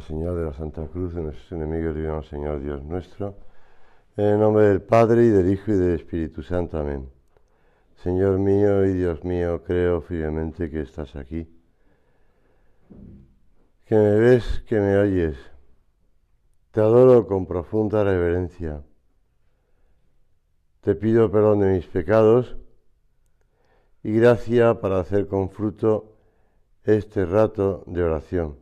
la señal de la Santa Cruz de nuestros enemigos, libramos, Señor Dios nuestro. En el nombre del Padre, y del Hijo, y del Espíritu Santo. Amén. Señor mío y Dios mío, creo firmemente que estás aquí, que me ves, que me oyes. Te adoro con profunda reverencia. Te pido perdón de mis pecados y gracia para hacer con fruto este rato de oración.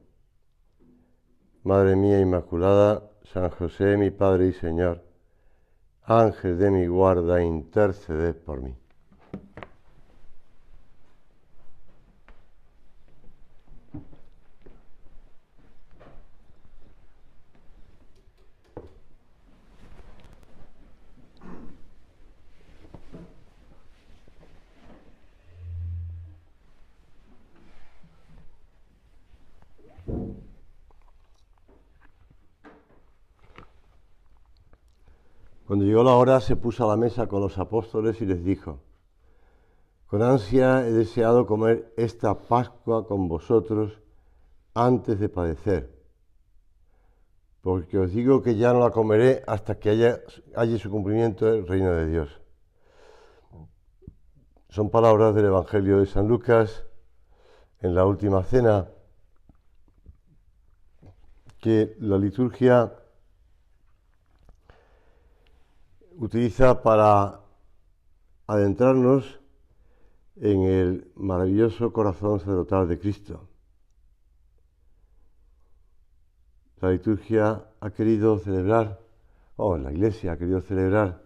Madre mía Inmaculada, San José, mi Padre y Señor, Ángel de mi guarda, interceded por mí. Cuando llegó la hora, se puso a la mesa con los apóstoles y les dijo: con ansia he deseado comer esta Pascua con vosotros antes de padecer, porque os digo que ya no la comeré hasta que haya su cumplimiento el reino de Dios. Son palabras del Evangelio de San Lucas en la última cena, que la liturgia utiliza para adentrarnos en el maravilloso corazón sacerdotal de Cristo. La liturgia ha querido celebrar, la Iglesia ha querido celebrar,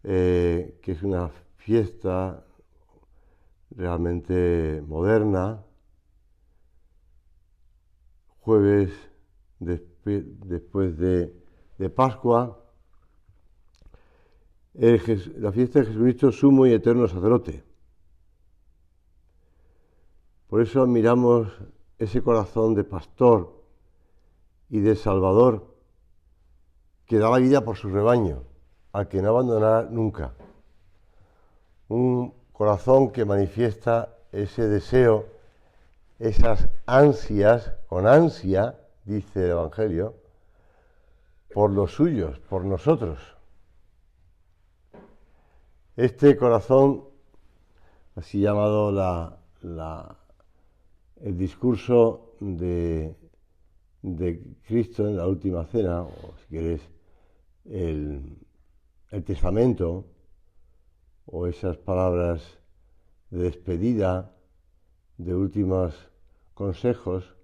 que es una fiesta realmente moderna, jueves después de Pascua, la fiesta de Jesucristo, sumo y eterno sacerdote. Por eso admiramos ese corazón de pastor y de salvador que da la vida por su rebaño, al que no abandonará nunca. Un corazón que manifiesta ese deseo, esas ansias, con ansia, dice el Evangelio, por los suyos, por nosotros. Este corazón, así llamado el discurso de Cristo en la última cena, o si queréis, el testamento, o esas palabras de despedida, de últimos consejos,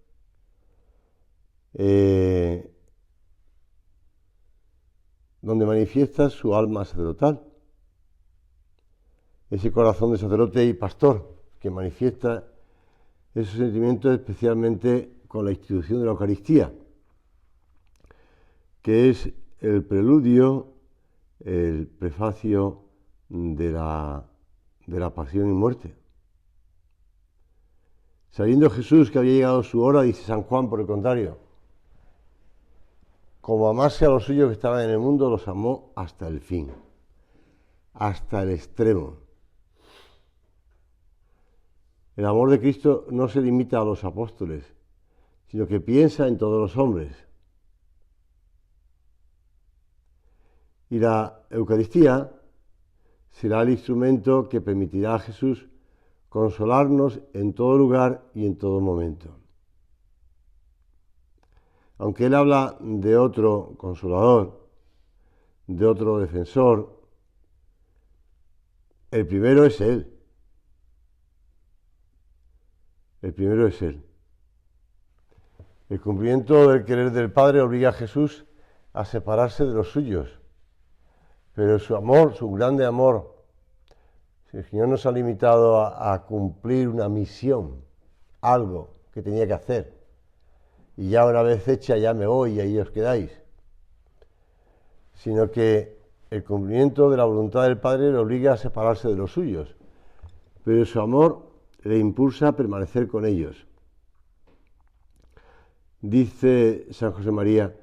donde manifiesta su alma sacerdotal. Ese corazón de sacerdote y pastor que manifiesta esos sentimientos especialmente con la institución de la Eucaristía, que es el preludio, el prefacio de la pasión y muerte. Sabiendo Jesús que había llegado su hora, dice San Juan, por el contrario, como amase a los suyos que estaban en el mundo, los amó hasta el fin, hasta el extremo. El amor de Cristo no se limita a los apóstoles, sino que piensa en todos los hombres. Y la Eucaristía será el instrumento que permitirá a Jesús consolarnos en todo lugar y en todo momento. Aunque Él habla de otro consolador, de otro defensor, el primero es Él. El primero es Él. El cumplimiento del querer del Padre obliga a Jesús a separarse de los suyos. Pero su amor, su grande amor, si el Señor nos ha limitado a cumplir una misión, algo que tenía que hacer, y ya una vez hecha ya me voy y ahí os quedáis, sino que el cumplimiento de la voluntad del Padre le obliga a separarse de los suyos, pero su amor le impulsa a permanecer con ellos. Dice San José María: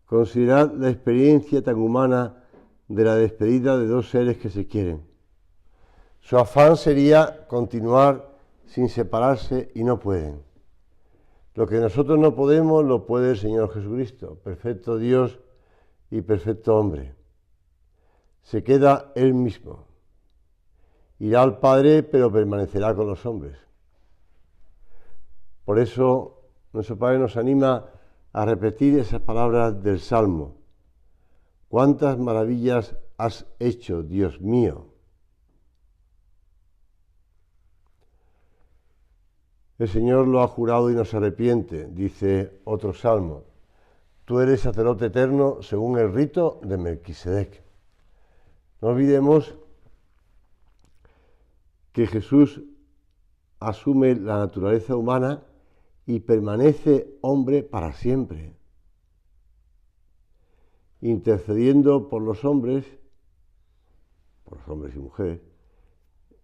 considerad la experiencia tan humana de la despedida de dos seres que se quieren. Su afán sería continuar sin separarse y no pueden. Lo que nosotros no podemos, lo puede el Señor Jesucristo, perfecto Dios y perfecto hombre. Se queda Él mismo. Irá al Padre, pero permanecerá con los hombres. Por eso, nuestro Padre nos anima a repetir esas palabras del Salmo. ¿Cuántas maravillas has hecho, Dios mío? El Señor lo ha jurado y no se arrepiente, dice otro salmo. Tú eres sacerdote eterno según el rito de Melquisedec. No olvidemos que Jesús asume la naturaleza humana y permanece hombre para siempre, intercediendo por los hombres y mujeres,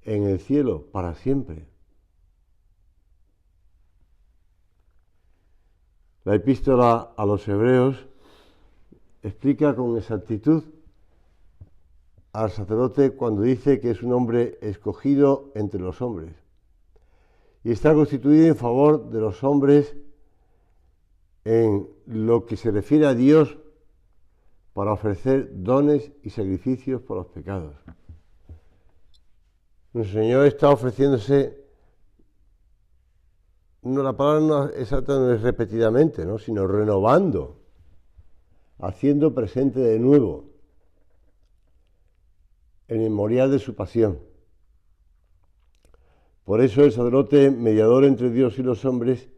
en el cielo para siempre. La epístola a los Hebreos explica con exactitud al sacerdote cuando dice que es un hombre escogido entre los hombres y está constituido en favor de los hombres en lo que se refiere a Dios para ofrecer dones y sacrificios por los pecados. Nuestro Señor está ofreciéndose, la palabra no exacta no es repetidamente, ¿no?, sino renovando, haciendo presente de nuevo el memorial de su pasión. Por eso el sacerdote, mediador entre Dios y los hombres,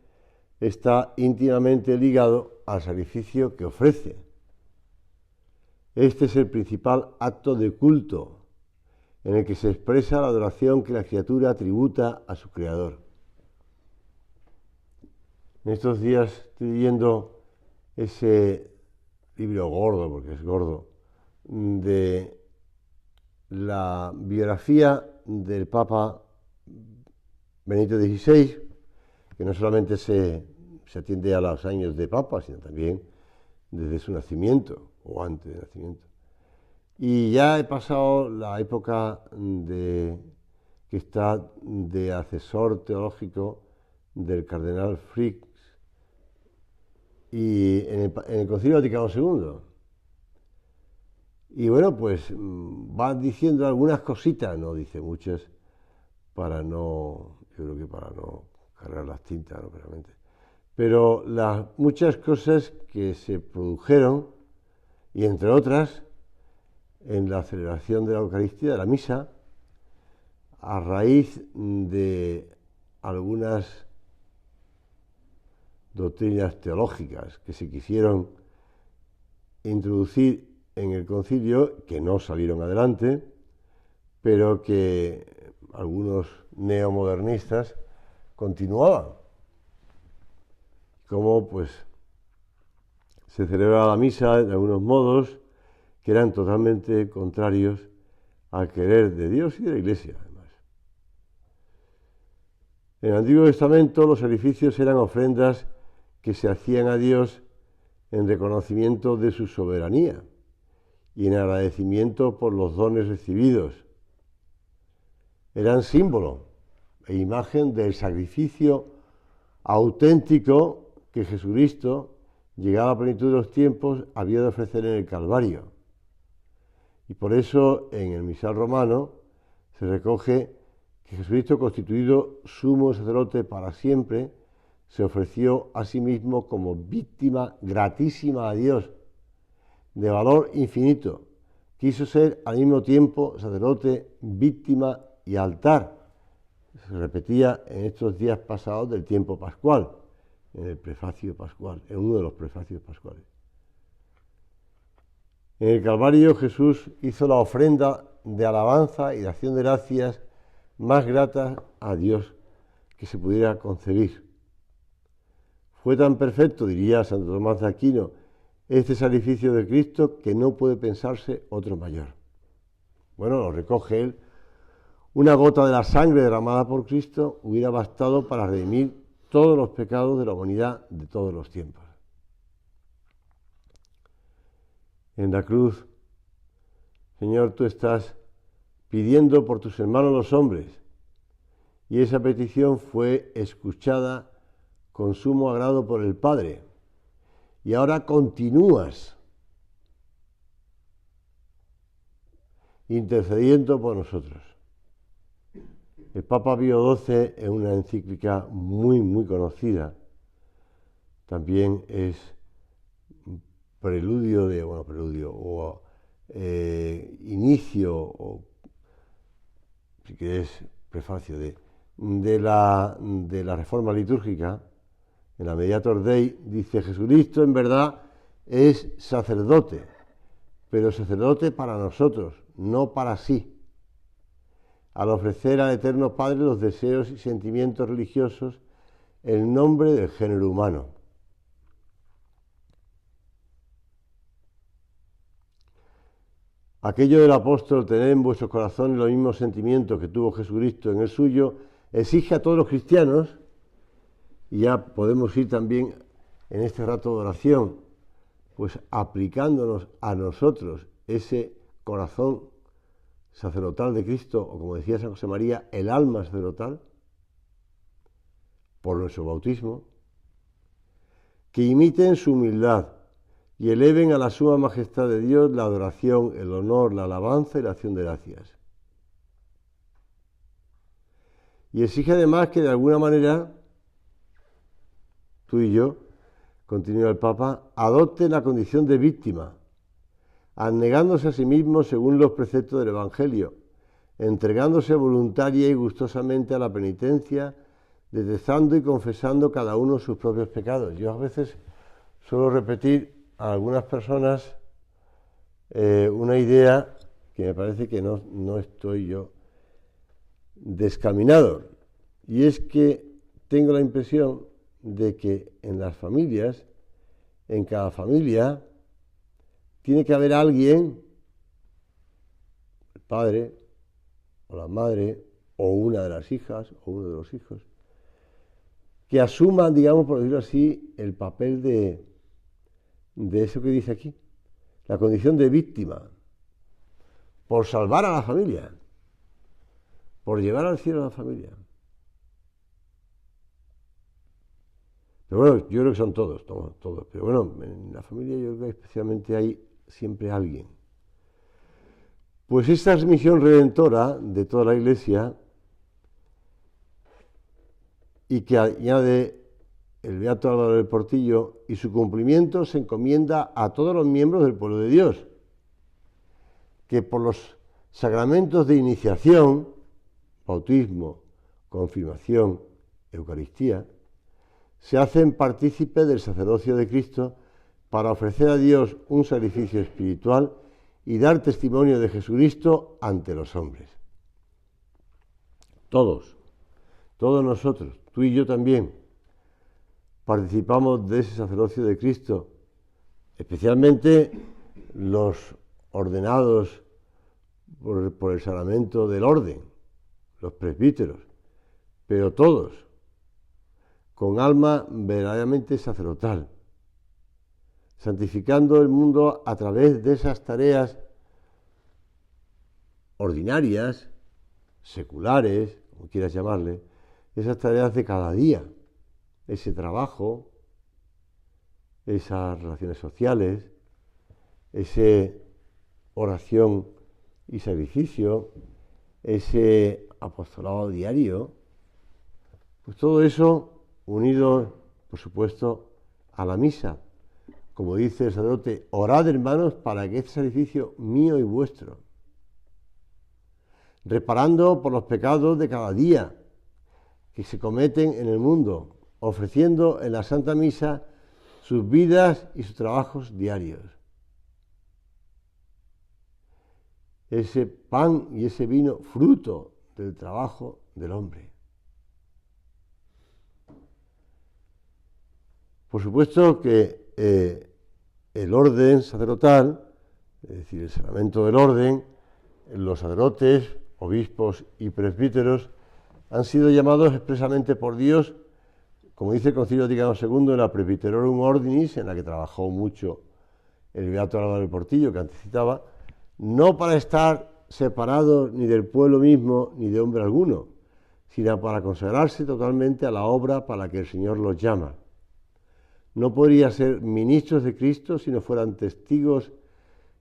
está íntimamente ligado al sacrificio que ofrece. Este es el principal acto de culto en el que se expresa la adoración que la criatura tributa a su Creador. En estos días estoy leyendo ese libro gordo, porque es gordo, de la biografía del Papa Benedicto XVI, que no solamente se atiende a los años de Papa, sino también desde su nacimiento o antes del nacimiento. Y ya he pasado la época que está de asesor teológico del cardenal Frick y en el Concilio Vaticano II. Y bueno, pues va diciendo algunas cositas, no dice muchas, yo creo que para no cargar las tintas, ¿no?, realmente. Pero las muchas cosas que se produjeron, y entre otras, en la celebración de la Eucaristía, de la misa, a raíz de algunas doctrinas teológicas que se quisieron introducir en el concilio, que no salieron adelante, pero que algunos neomodernistas continuaban. Como pues se celebra la misa de algunos modos que eran totalmente contrarios al querer de Dios y de la Iglesia, además. En el Antiguo Testamento los sacrificios eran ofrendas que se hacían a Dios en reconocimiento de su soberanía y en agradecimiento por los dones recibidos. Eran símbolo e imagen del sacrificio auténtico que Jesucristo, llegada a la plenitud de los tiempos, había de ofrecer en el Calvario. Y por eso en el misal romano se recoge que Jesucristo, constituido sumo sacerdote para siempre, se ofreció a sí mismo como víctima gratísima a Dios, de valor infinito. Quiso ser al mismo tiempo sacerdote, víctima y altar. Se repetía en estos días pasados del tiempo pascual, en el prefacio pascual, en uno de los prefacios pascuales. En el Calvario Jesús hizo la ofrenda de alabanza y de acción de gracias más grata a Dios que se pudiera concebir. Fue tan perfecto, diría Santo Tomás de Aquino, este sacrificio de Cristo que no puede pensarse otro mayor. Bueno, lo recoge él. Una gota de la sangre derramada por Cristo hubiera bastado para redimir todos los pecados de la humanidad de todos los tiempos. En la cruz, Señor, tú estás pidiendo por tus hermanos los hombres, y esa petición fue escuchada con sumo agrado por el Padre. Y ahora continúas intercediendo por nosotros. El Papa Pío XII, en una encíclica muy conocida, también es preludio o inicio, o si quieres, prefacio de la reforma litúrgica. En la Mediator Dei dice: Jesucristo en verdad es sacerdote, pero sacerdote para nosotros, no para sí, al ofrecer al Eterno Padre los deseos y sentimientos religiosos en nombre del género humano. Aquello del apóstol, tener en vuestros corazones los mismos sentimientos que tuvo Jesucristo en el suyo, exige a todos los cristianos, y ya podemos ir también en este rato de oración, pues aplicándonos a nosotros ese corazón sacerdotal de Cristo, o como decía San José María, el alma sacerdotal, por nuestro bautismo, que imiten su humildad y eleven a la suma majestad de Dios la adoración, el honor, la alabanza y la acción de gracias. Y exige además que de alguna manera tú y yo, continúa el Papa, adopten la condición de víctima, abnegándose a sí mismos según los preceptos del Evangelio, entregándose voluntaria y gustosamente a la penitencia, detestando y confesando cada uno sus propios pecados. Yo a veces suelo repetir a algunas personas una idea que me parece que no estoy yo descaminado, y es que tengo la impresión de que en las familias, en cada familia, tiene que haber alguien, el padre o la madre o una de las hijas o uno de los hijos, que asuman, digamos, por decirlo así, el papel de eso que dice aquí, la condición de víctima, por salvar a la familia, por llevar al cielo a la familia. Pero bueno, yo creo que son todos. Pero bueno, en la familia yo creo que especialmente hay siempre alguien. Pues esta es misión redentora de toda la Iglesia, y que añade el Beato Álvaro del Portillo, y su cumplimiento se encomienda a todos los miembros del pueblo de Dios, que por los sacramentos de iniciación, bautismo, confirmación, Eucaristía, se hacen partícipes del sacerdocio de Cristo para ofrecer a Dios un sacrificio espiritual y dar testimonio de Jesucristo ante los hombres. Todos nosotros, tú y yo también, participamos de ese sacerdocio de Cristo, especialmente los ordenados por el sacramento del orden, los presbíteros, pero todos, con alma verdaderamente sacerdotal, santificando el mundo a través de esas tareas ordinarias, seculares, como quieras llamarle, esas tareas de cada día, ese trabajo, esas relaciones sociales, ese oración y sacrificio, ese apostolado diario, pues todo eso unido, por supuesto, a la misa. Como dice el sacerdote, orad, hermanos, para que este sacrificio mío y vuestro, reparando por los pecados de cada día que se cometen en el mundo, ofreciendo en la Santa Misa sus vidas y sus trabajos diarios. Ese pan y ese vino, fruto del trabajo del hombre. Por supuesto que el orden sacerdotal, es decir, el sacramento del orden, los sacerdotes, obispos y presbíteros han sido llamados expresamente por Dios, como dice el Concilio Vaticano II en la Presbyterorum Ordinis, en la que trabajó mucho el Beato Álvaro del Portillo, que antes citaba, no para estar separados ni del pueblo mismo ni de hombre alguno, sino para consagrarse totalmente a la obra para la que el Señor los llama. No podrían ser ministros de Cristo si no fueran testigos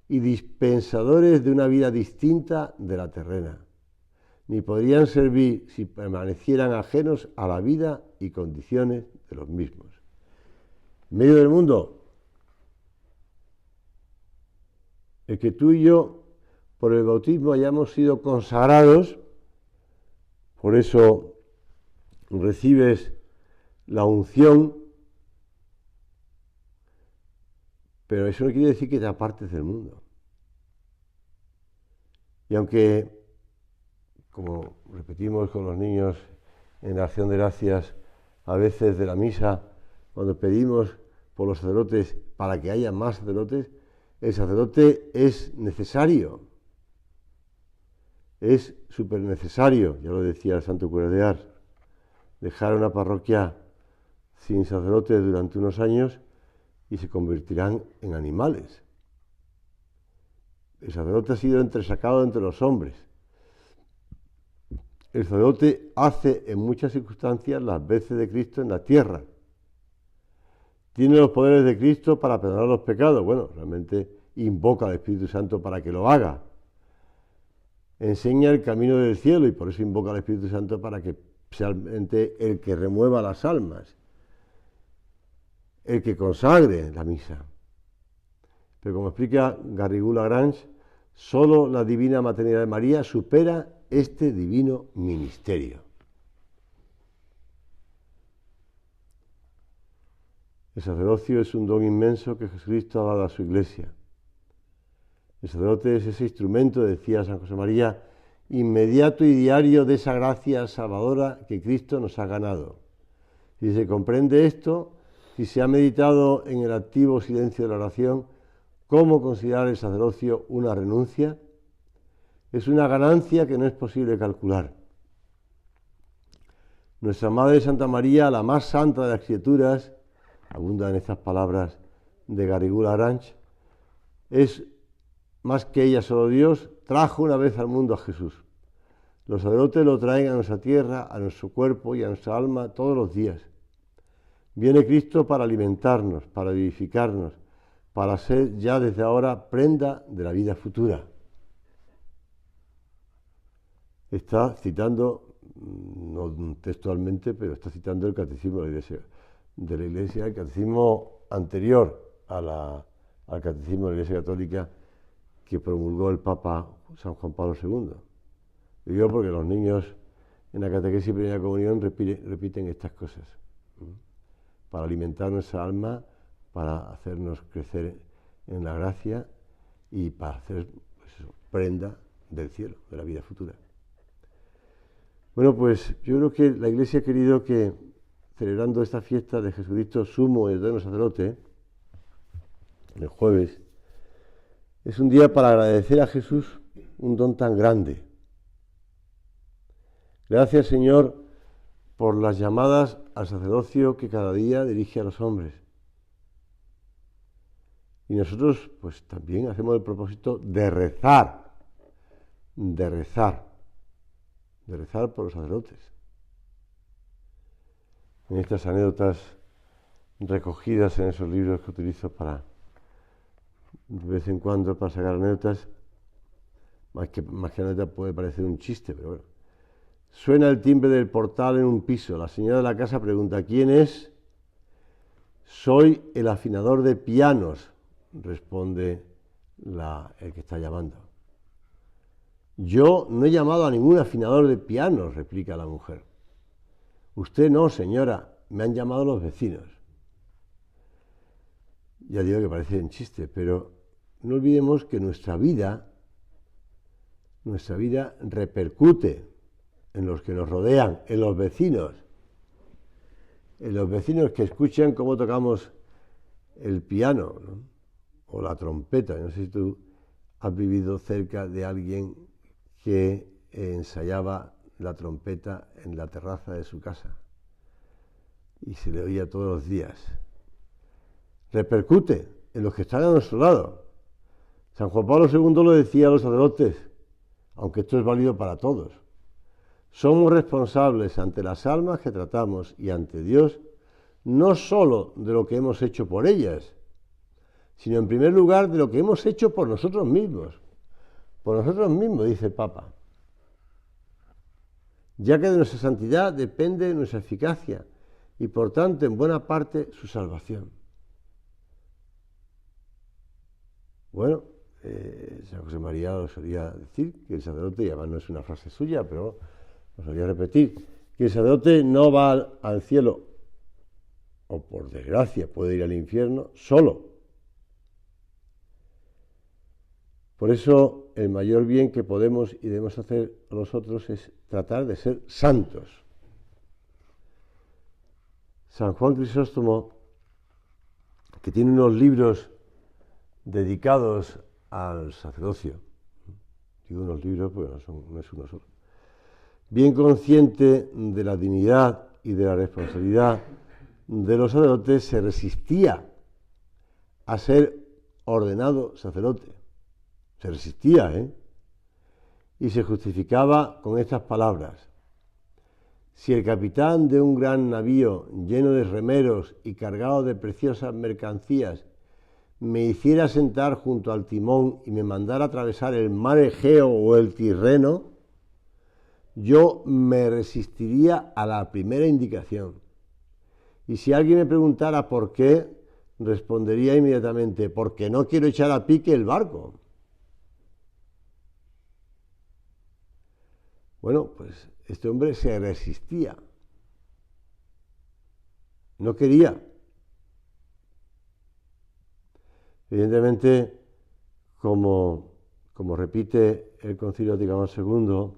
y dispensadores de una vida distinta de la terrena, ni podrían servir si permanecieran ajenos a la vida y condiciones de los mismos. En medio del mundo, el que tú y yo, por el bautismo, hayamos sido consagrados, por eso recibes la unción, pero eso no quiere decir que te apartes del mundo. Y aunque, como repetimos con los niños en la acción de gracias, a veces de la misa, cuando pedimos por los sacerdotes para que haya más sacerdotes, el sacerdote es necesario, es súper necesario, ya lo decía el santo cura de Ars. Dejar una parroquia sin sacerdotes durante unos años y se convertirán en animales. El sacerdote ha sido entresacado entre los hombres. El sacerdote hace en muchas circunstancias las veces de Cristo en la tierra. Tiene los poderes de Cristo para perdonar los pecados. Bueno, realmente invoca al Espíritu Santo para que lo haga. Enseña el camino del cielo y por eso invoca al Espíritu Santo para que sea el que remueva las almas, el que consagre la misa. Pero como explica Garrigou-Lagrange, solo la divina maternidad de María supera este divino ministerio. El sacerdocio es un don inmenso que Jesucristo ha dado a su Iglesia. El sacerdote es ese instrumento, decía San José María, inmediato y diario de esa gracia salvadora que Cristo nos ha ganado. Si se comprende esto, si se ha meditado en el activo silencio de la oración, ¿cómo considerar el sacerdocio una renuncia? Es una ganancia que no es posible calcular. Nuestra Madre Santa María, la más santa de las criaturas, abunda en estas palabras de Garrigou-Lagrange, es más que ella solo Dios, trajo una vez al mundo a Jesús. Los sacerdotes lo traen a nuestra tierra, a nuestro cuerpo y a nuestra alma todos los días. Viene Cristo para alimentarnos, para vivificarnos, para ser ya desde ahora prenda de la vida futura. Está citando, no textualmente, pero está citando el catecismo de la Iglesia, el catecismo anterior al catecismo de la Iglesia Católica que promulgó el Papa San Juan Pablo II. Digo porque los niños en la catequesis y primera comunión repiten estas cosas, para alimentar nuestra alma, para hacernos crecer en la gracia y para hacer prenda del cielo, de la vida futura. Bueno, pues yo creo que la Iglesia ha querido que, celebrando esta fiesta de Jesucristo sumo y eterno sacerdote, el jueves, es un día para agradecer a Jesús un don tan grande. Gracias, Señor, por las llamadas al sacerdocio que cada día dirige a los hombres. Y nosotros, pues también hacemos el propósito de rezar por los sacerdotes. En estas anécdotas recogidas en esos libros que utilizo para, de vez en cuando, para sacar anécdotas, más que anécdota puede parecer un chiste, pero bueno. Suena el timbre del portal en un piso. La señora de la casa pregunta: ¿quién es? Soy el afinador de pianos, responde el que está llamando. Yo no he llamado a ningún afinador de pianos, replica la mujer. Usted no, señora, me han llamado los vecinos. Ya digo que parece un chiste, pero no olvidemos que nuestra vida repercute en los que nos rodean, en los vecinos que escuchan cómo tocamos el piano, ¿no? O la trompeta. No sé si tú has vivido cerca de alguien que ensayaba la trompeta en la terraza de su casa y se le oía todos los días. Repercute en los que están a nuestro lado. San Juan Pablo II lo decía a los sacerdotes, aunque esto es válido para todos. somos responsables ante las almas que tratamos y ante Dios, no sólo de lo que hemos hecho por ellas, sino en primer lugar de lo que hemos hecho por nosotros mismos. Por nosotros mismos, dice el Papa. Ya que de nuestra santidad depende nuestra eficacia y por tanto en buena parte su salvación. Bueno, San José María lo solía decir, que el sacerdote, y además no es una frase suya, pero lo solía repetir, que el sacerdote no va al cielo, o por desgracia puede ir al infierno, solo. Por eso el mayor bien que podemos y debemos hacer a los otros es tratar de ser santos. San Juan Crisóstomo, que tiene unos libros dedicados al sacerdocio, digo unos libros porque no es uno solo, bien consciente de la dignidad y de la responsabilidad de los sacerdotes, se resistía a ser ordenado sacerdote. Se resistía, y se justificaba con estas palabras: si el capitán de un gran navío lleno de remeros y cargado de preciosas mercancías me hiciera sentar junto al timón y me mandara atravesar el mar Egeo o el Tirreno, yo me resistiría a la primera indicación. Y si alguien me preguntara por qué, respondería inmediatamente: porque no quiero echar a pique el barco. Bueno, pues este hombre se resistía, no quería. Evidentemente, como repite el Concilio Vaticano II,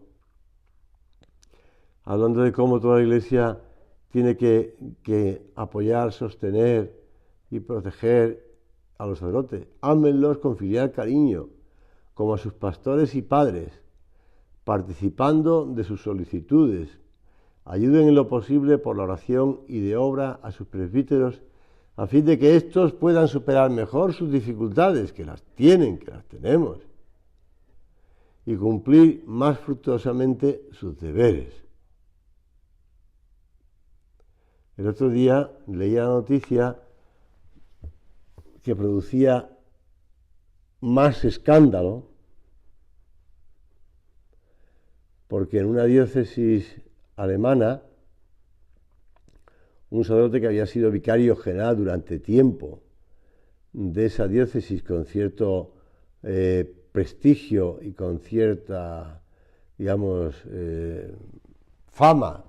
hablando de cómo toda la Iglesia tiene que apoyar, sostener y proteger a los sacerdotes, ámenlos con filial cariño, como a sus pastores y padres, participando de sus solicitudes, ayuden en lo posible por la oración y de obra a sus presbíteros, a fin de que éstos puedan superar mejor sus dificultades, que las tienen, que las tenemos, y cumplir más fructuosamente sus deberes. El otro día leía la noticia que producía más escándalo, porque en una diócesis alemana, un sacerdote que había sido vicario general durante tiempo de esa diócesis con cierto prestigio y con cierta, digamos, fama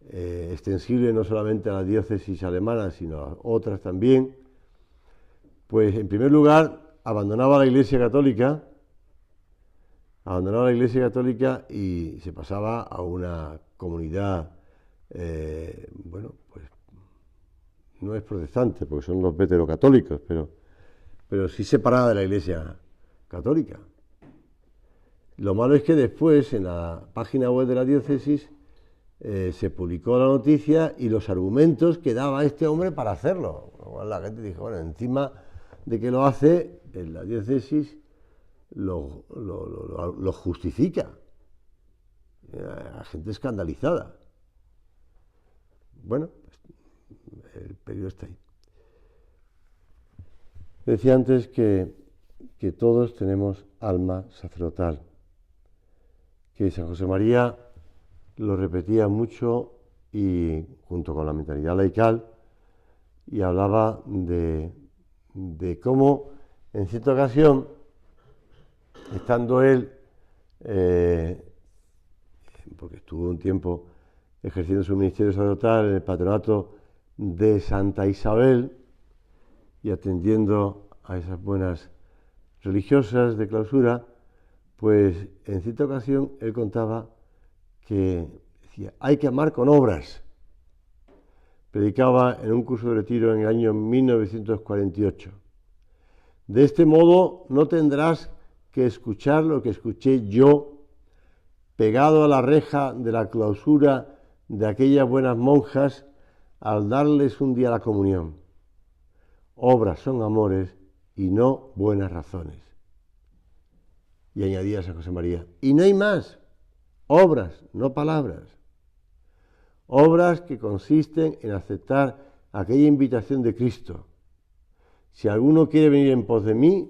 extensible no solamente a la diócesis alemana, sino a otras también, pues en primer lugar abandonaba la Iglesia Católica y se pasaba a una comunidad, bueno, pues no es protestante, porque son los veterocatólicos, pero sí separada de la Iglesia Católica. Lo malo es que después, en la página web de la diócesis, se publicó la noticia y los argumentos que daba este hombre para hacerlo. La gente dijo, bueno, encima de que lo hace, en la diócesis lo justifica. La gente escandalizada. Bueno, el peligro está ahí. Decía antes que todos tenemos alma sacerdotal, que San José María lo repetía mucho y junto con la mentalidad laical, y hablaba de cómo en cierta ocasión, estando él, porque estuvo un tiempo ejerciendo su ministerio sacerdotal en el patronato de Santa Isabel y atendiendo a esas buenas religiosas de clausura, pues en cierta ocasión él contaba que decía, hay que amar con obras. Predicaba en un curso de retiro en el año 1948. De este modo no tendrás que escuchar lo que escuché yo, pegado a la reja de la clausura de aquellas buenas monjas al darles un día la comunión. Obras son amores y no buenas razones. Y añadía San José María, y no hay más. obras, no palabras. Obras que consisten en aceptar aquella invitación de Cristo. Si alguno quiere venir en pos de mí,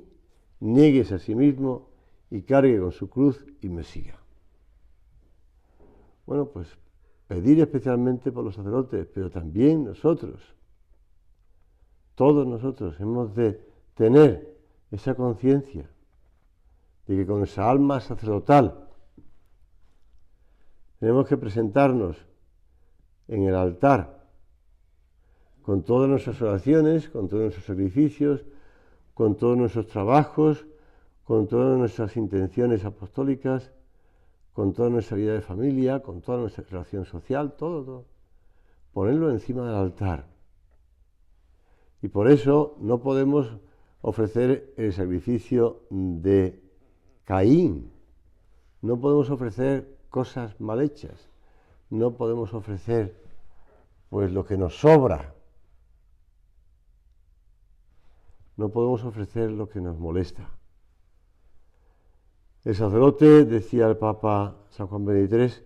niéguese a sí mismo y cargue con su cruz y me siga. Bueno, pues pedir especialmente por los sacerdotes, pero también nosotros, todos nosotros hemos de tener esa conciencia de que con esa alma sacerdotal tenemos que presentarnos en el altar con todas nuestras oraciones, con todos nuestros sacrificios, con todos nuestros trabajos, con todas nuestras intenciones apostólicas, con toda nuestra vida de familia, con toda nuestra relación social, todo. Ponerlo encima del altar. Y por eso no podemos ofrecer el sacrificio de Caín. No podemos ofrecer cosas mal hechas. No podemos ofrecer pues lo que nos sobra. No podemos ofrecer lo que nos molesta. El sacerdote, decía el Papa San Juan XXIII,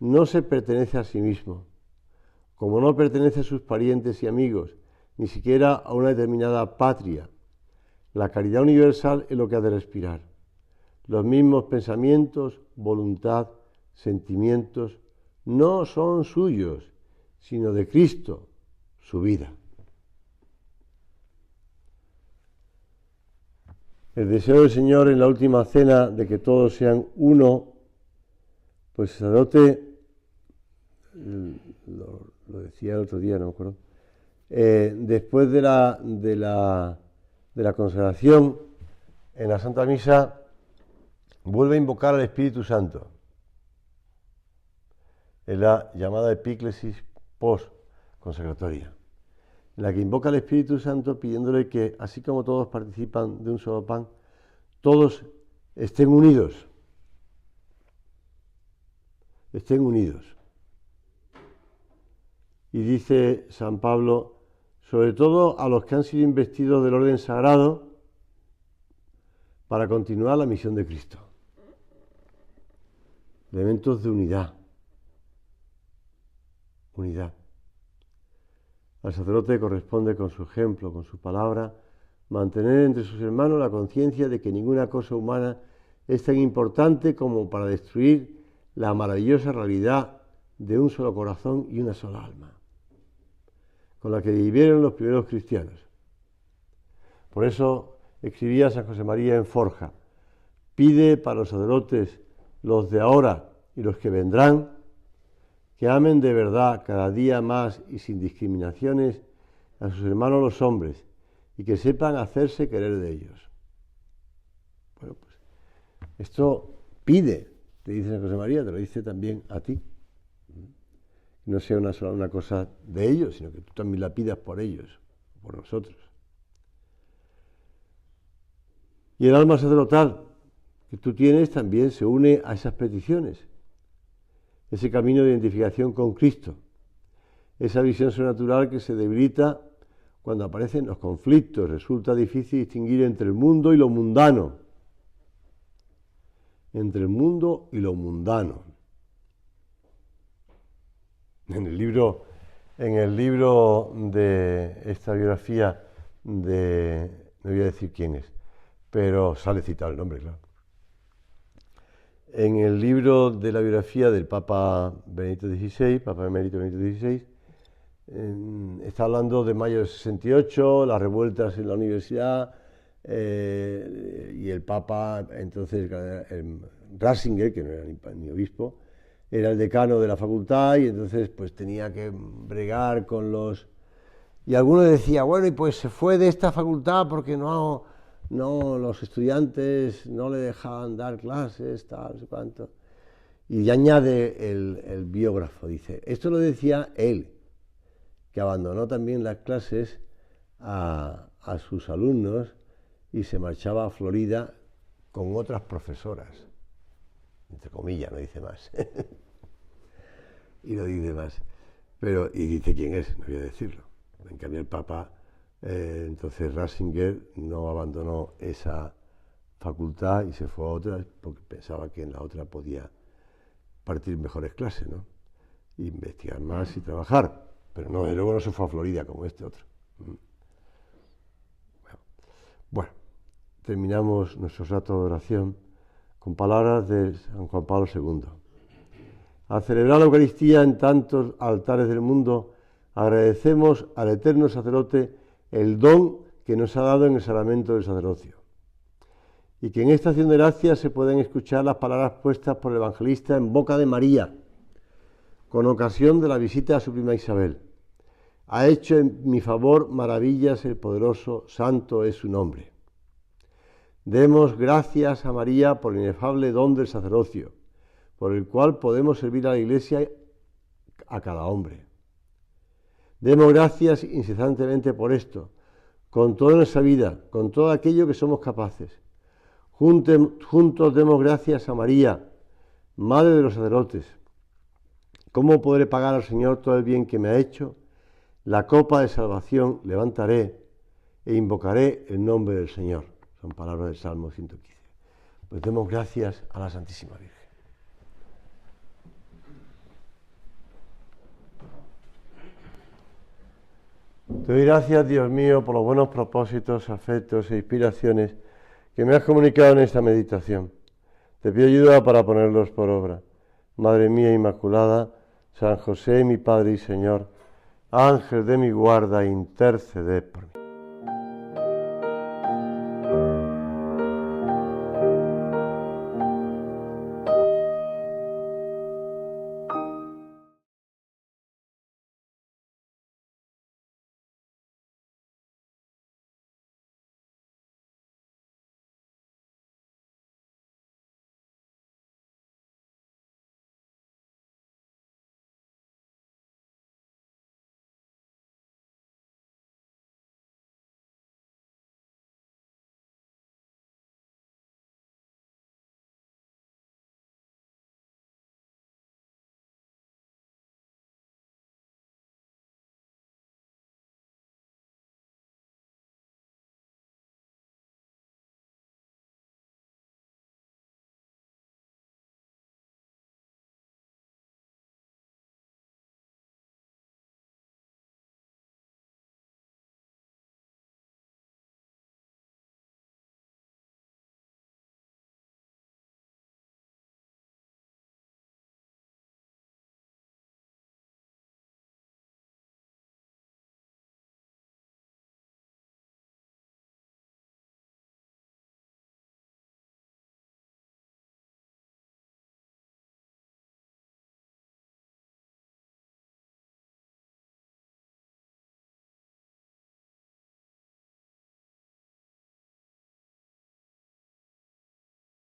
no se pertenece a sí mismo, como no pertenece a sus parientes y amigos, ni siquiera a una determinada patria. La caridad universal es lo que ha de respirar. Los mismos pensamientos, voluntad, sentimientos, no son suyos, sino de Cristo, su vida. El deseo del Señor en la última cena de que todos sean uno, pues el sacerdote, lo decía el otro día, no me acuerdo, después de la consagración en la Santa Misa, vuelve a invocar al Espíritu Santo. Es la llamada epíclesis post-consagratoria, en la que invoca al Espíritu Santo pidiéndole que, así como todos participan de un solo pan, todos estén unidos. Estén unidos. Y dice San Pablo, sobre todo a los que han sido investidos del orden sagrado para continuar la misión de Cristo. Elementos de unidad. Unidad. Al sacerdote corresponde con su ejemplo, con su palabra, mantener entre sus hermanos la conciencia de que ninguna cosa humana es tan importante como para destruir la maravillosa realidad de un solo corazón y una sola alma, con la que vivieron los primeros cristianos. Por eso escribía San José María en Forja, pide para los sacerdotes, los de ahora y los que vendrán, que amen de verdad cada día más y sin discriminaciones a sus hermanos los hombres y que sepan hacerse querer de ellos. Bueno, pues esto pide, te dice San José María, te lo dice también a ti. No sea una cosa de ellos, sino que tú también la pidas por ellos, por nosotros. Y el alma sacerdotal que tú tienes también se une a esas peticiones. Ese camino de identificación con Cristo, esa visión sobrenatural que se debilita cuando aparecen los conflictos, resulta difícil distinguir entre el mundo y lo mundano. Entre el mundo y lo mundano. En el libro de esta biografía de, no voy a decir quién es, pero sale citado el nombre, claro. En el libro de la biografía del Papa Benedicto XVI, Papa Emérito Benedicto XVI, está hablando de mayo del 68, las revueltas en la universidad, y el Papa, entonces Ratzinger, que no era ni obispo, era el decano de la facultad y entonces pues tenía que bregar con los... Y alguno decía, bueno, y pues se fue de esta facultad porque no los estudiantes no le dejaban dar clases, tal, no sé cuánto. Y añade el biógrafo, dice, esto lo decía él, que abandonó también las clases a sus alumnos y se marchaba a Florida con otras profesoras, entre comillas, no dice más. Y no dice más. Pero, y dice quién es, no voy a decirlo. En cambio el Papa, entonces Ratzinger no abandonó esa facultad y se fue a otra porque pensaba que en la otra podía partir mejores clases, ¿no? Investigar más y trabajar, pero no, desde luego no se fue a Florida como este otro. Bueno, terminamos nuestro rato de oración con palabras de San Juan Pablo II. Al celebrar la Eucaristía en tantos altares del mundo, agradecemos al eterno sacerdote el don que nos ha dado en el sacramento del sacerdocio. Y que en esta acción de gracias se pueden escuchar las palabras puestas por el evangelista en boca de María, con ocasión de la visita a su prima Isabel. Ha hecho en mi favor maravillas el poderoso, santo es su nombre. Demos gracias a María por el inefable don del sacerdocio, por el cual podemos servir a la Iglesia a cada hombre. Demos gracias incesantemente por esto, con toda nuestra vida, con todo aquello que somos capaces. Juntos demos gracias a María, Madre de los sacerdotes. ¿Cómo podré pagar al Señor todo el bien que me ha hecho? La copa de salvación levantaré e invocaré el nombre del Señor. Son palabras del Salmo 115. Pues demos gracias a la Santísima Virgen. Te doy gracias, Dios mío, por los buenos propósitos, afectos e inspiraciones que me has comunicado en esta meditación. Te pido ayuda para ponerlos por obra. Madre mía Inmaculada, San José, mi Padre y Señor, Ángel de mi guarda, interceded por mí.